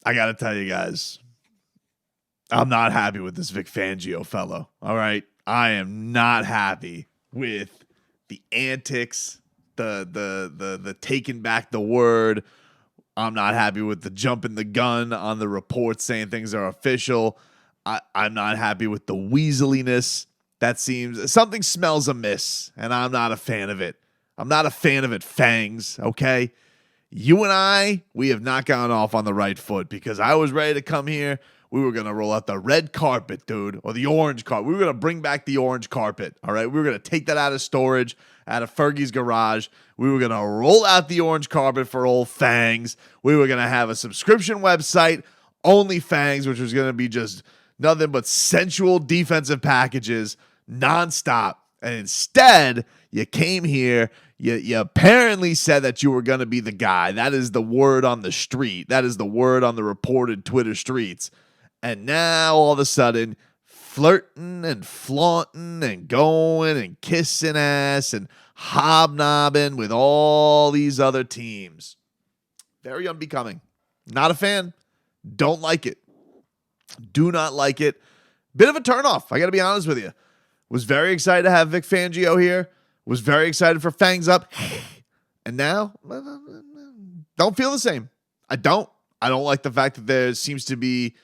I got to tell you guys, I'm not happy with this Vic Fangio fellow. All right. I am not happy with the antics, the taking back the word. I'm not happy with the jumping the gun on the reports saying things are official. I'm not happy with the weaseliness. That seems something smells amiss, and I'm not a fan of it. I'm not a fan of it, Fangs, okay? You and we have not gone off on the right foot because I was ready to come here. We were going to roll out the red carpet, dude, or the orange carpet. We were going to bring back the orange carpet, all right? We were going to take that out of storage, out of Fergie's garage. We were going to roll out the orange carpet for old Fangs. We were going to have a subscription website, Only Fangs, which was going to be just nothing but sensual defensive packages nonstop. And instead, you came here, you apparently said that you were going to be the guy. That is the word on the street. That is the word on the reported Twitter streets. And now, all of a sudden, flirting and flaunting and going and kissing ass and hobnobbing with all these other teams. Very unbecoming. Not a fan. Don't like it. Do not like it. Bit of a turnoff, I got to be honest with you. Was very excited to have Vic Fangio here. Was very excited for Fangs Up. And now, don't feel the same. I don't like the fact that there seems to be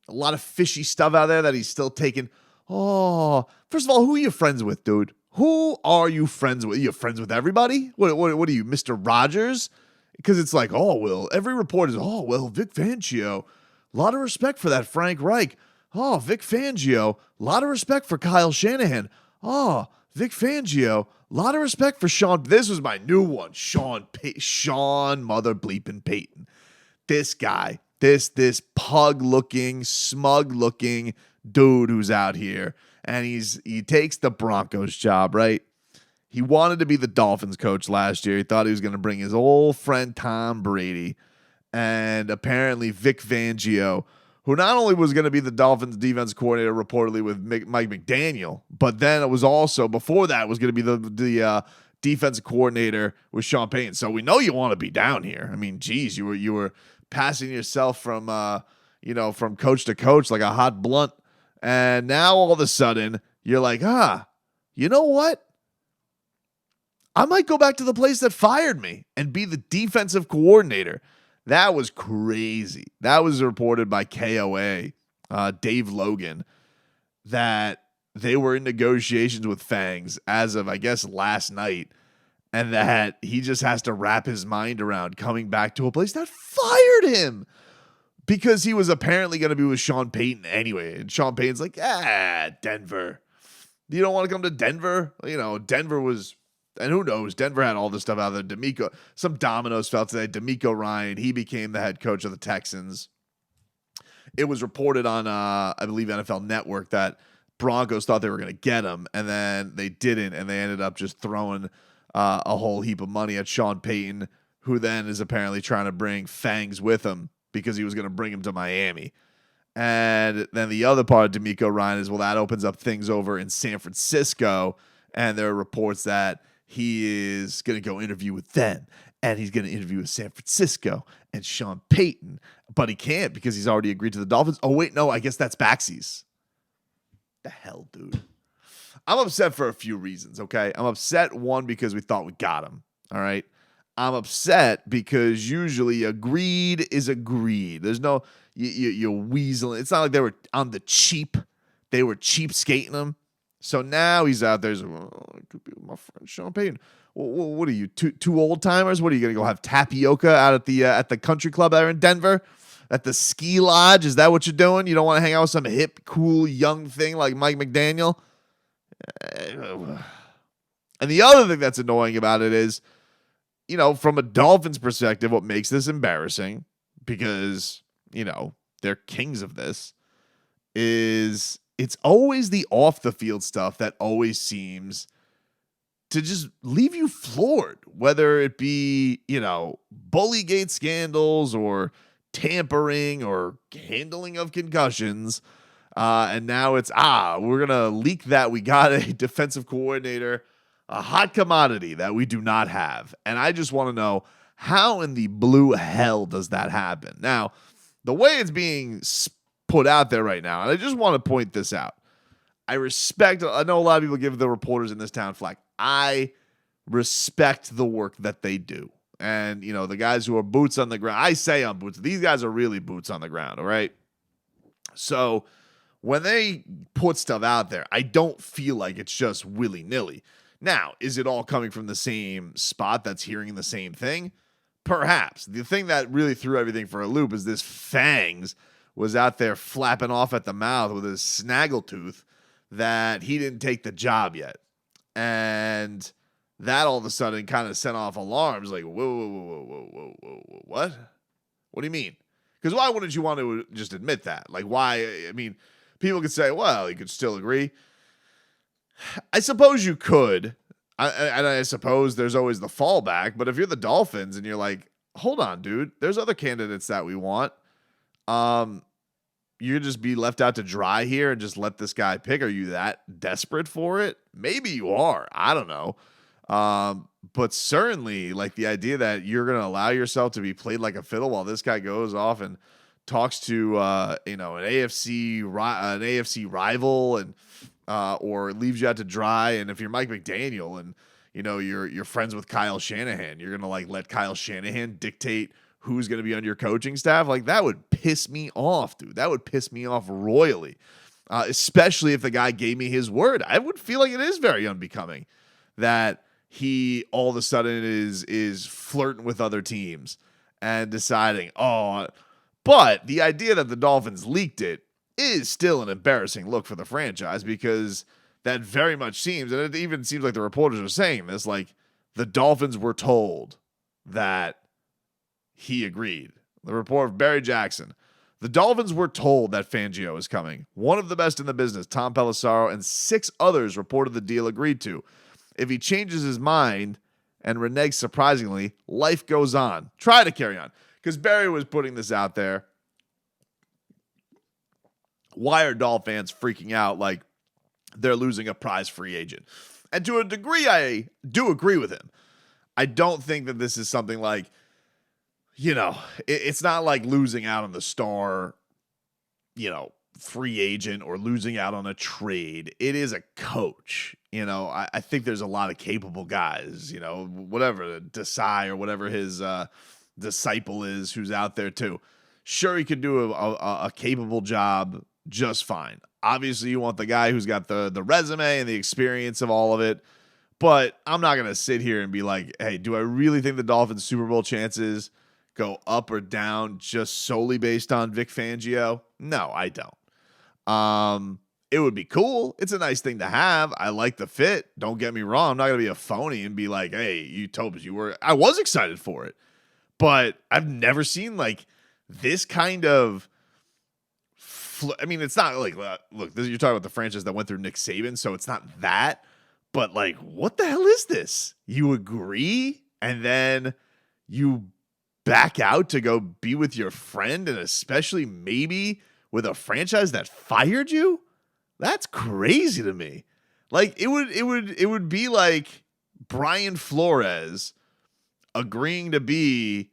a lot of fishy stuff out there that he's still taking. Oh, first of all, who are you friends with, dude? Who are you friends with? Are you friends with everybody? What are you, Mr. Rogers? Because it's like, oh, well, every report is, oh, well, Vic Fangio. A lot of respect for that Frank Reich. Oh, Vic Fangio. A lot of respect for Kyle Shanahan. Oh, Vic Fangio. A lot of respect for Sean. This was my new one. Sean Mother Bleepin' Payton. This guy. This pug-looking, smug-looking dude who's out here. And he takes the Broncos job, right? He wanted to be the Dolphins coach last year. He thought he was going to bring his old friend Tom Brady. And apparently Vic Fangio, who not only was going to be the Dolphins defense coordinator reportedly with Mike McDaniel, but then it was also, before that, was going to be the defensive coordinator with Sean Payton. So we know you want to be down here. I mean, geez, you were passing yourself from from coach to coach like a hot blunt. And now all of a sudden you're like, you know what? I might go back to the place that fired me and be the defensive coordinator. That was crazy. That was reported by KOA, Dave Logan, that they were in negotiations with Fangs as of, I guess, last night, and that he just has to wrap his mind around coming back to a place that fired him because he was apparently going to be with Sean Payton anyway. And Sean Payton's like, Denver. You don't want to come to Denver? Denver was... And who knows? Denver had all this stuff out there. Some dominoes fell today. D'Amico Ryan, he became the head coach of the Texans. It was reported on, I believe, NFL Network that Broncos thought they were going to get him, and then they didn't, and they ended up just throwing a whole heap of money at Sean Payton, who then is apparently trying to bring Fangs with him because he was going to bring him to Miami. And then the other part of D'Amico Ryan is, well, that opens up things over in San Francisco, and there are reports that he is going to go interview with them, and he's going to interview with San Francisco and Sean Payton, but he can't because he's already agreed to the Dolphins. Oh, wait, no, I guess that's Baxies. The hell, dude. I'm upset for a few reasons, okay? I'm upset, one, because we thought we got him, all right? I'm upset because usually agreed is agreed. There's no, you're weaseling. It's not like they were on the cheap. They were cheap skating him. So now he's out there. It could be my friend Sean Payton. What are you, two old timers? What are you gonna go have tapioca out at the country club there in Denver, at the ski lodge? Is that what you're doing? You don't want to hang out with some hip, cool, young thing like Mike McDaniel? And the other thing that's annoying about it is, from a Dolphins perspective, what makes this embarrassing, because they're kings of this, is it's always the off the field stuff that always seems to just leave you floored, whether it be, Bullygate scandals or tampering or handling of concussions. And now it's, we're going to leak that we got a defensive coordinator, a hot commodity that we do not have. And I just want to know, How in the blue hell does that happen? Now, the way it's being put out there right now, and I just want to point this out. I know a lot of people give the reporters in this town flack. I respect the work that they do. And, the guys who are boots on the ground, I say on boots, these guys are really boots on the ground, all right? So when they put stuff out there, I don't feel like it's just willy-nilly. Now, is it all coming from the same spot that's hearing the same thing? Perhaps. The thing that really threw everything for a loop is this Fangs was out there flapping off at the mouth with his snaggletooth that he didn't take the job yet. And that all of a sudden kind of sent off alarms like, whoa, what? What do you mean? Because why wouldn't you want to just admit that? Like, why? I mean, people could say, well, you could still agree. I suppose you could. I suppose there's always the fallback. But if you're the Dolphins and you're like, hold on, dude, there's other candidates that we want. You just be left out to dry here and just let this guy pick. Are you that desperate for it? Maybe you are. I don't know. But certainly, like, the idea that you're going to allow yourself to be played like a fiddle while this guy goes off and talks to an AFC rival and or leaves you out to dry. And if you're Mike McDaniel and you're friends with Kyle Shanahan, you're going to like let Kyle Shanahan dictate who's going to be on your coaching staff. Like, that would piss me off, dude. That would piss me off royally. Especially if the guy gave me his word. I would feel like it is very unbecoming that he all of a sudden is flirting with other teams and deciding, but the idea that the Dolphins leaked it is still an embarrassing look for the franchise, because that very much seems, and it even seems like the reporters are saying this, like the Dolphins were told that he agreed. The report of Barry Jackson. The Dolphins were told that Fangio is coming. One of the best in the business, Tom Pelissero, and 6 others reported the deal agreed to. If he changes his mind and reneges surprisingly, life goes on. Try to carry on. Because Barry was putting this out there. Why are Dolphin fans freaking out like they're losing a prize free agent? And to a degree, I do agree with him. I don't think that this is something like, it's not like losing out on the star, free agent or losing out on a trade. It is a coach. I think there's a lot of capable guys, whatever, Desai or whatever his disciple is who's out there too. Sure, he could do a capable job just fine. Obviously, you want the guy who's got the resume and the experience of all of it. But I'm not going to sit here and be like, hey, do I really think the Dolphins' Super Bowl chances go up or down just solely based on Vic Fangio? No, I don't. It would be cool. It's a nice thing to have. I like the fit. Don't get me wrong. I'm not going to be a phony and be like, hey, you Tobin, I was excited for it. But I've never seen like this kind of it's not like, look, you're talking about the franchise that went through Nick Saban, so it's not that. But like, what the hell is this? You agree and then you back out to go be with your friend, and especially maybe with a franchise that fired you? That's crazy to me. Like, it would be like Brian Flores agreeing to be,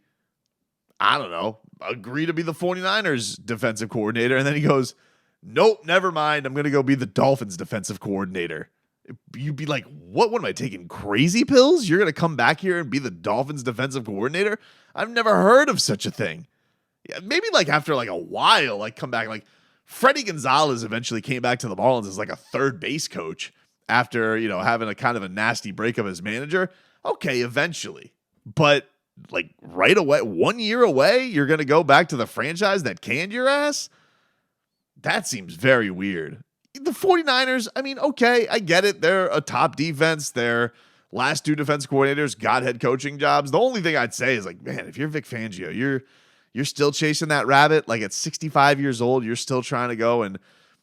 I don't know, agree to be the 49ers defensive coordinator, and then he goes, nope, never mind, I'm going to go be the Dolphins defensive coordinator. You'd be like, what am I taking, crazy pills? You're going to come back here and be the Dolphins defensive coordinator? I've never heard of such a thing. Yeah, maybe like after like a while, like come back. Like Freddie Gonzalez eventually came back to the Marlins as like a third base coach after, having a kind of a nasty breakup as manager. Okay, eventually. But like right away, 1 year away, you're going to go back to the franchise that canned your ass? That seems very weird. The 49ers, okay, I get it. They're a top defense. Their last 2 defense coordinators got head coaching jobs. The only thing I'd say is like, man, if you're Vic Fangio, you're still chasing that rabbit. Like at 65 years old, you're still trying to go and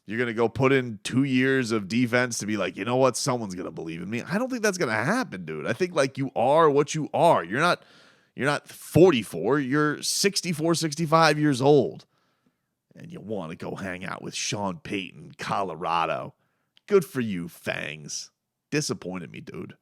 you're going to go put in 2 years of defense to be like, you know what? Someone's going to believe in me. I don't think that's going to happen, dude. I think like you are what you are. You're not 44. You're 64, 65 years old. And you want to go hang out with Sean Payton, Colorado. Good for you, Fangs. Disappointed me, dude.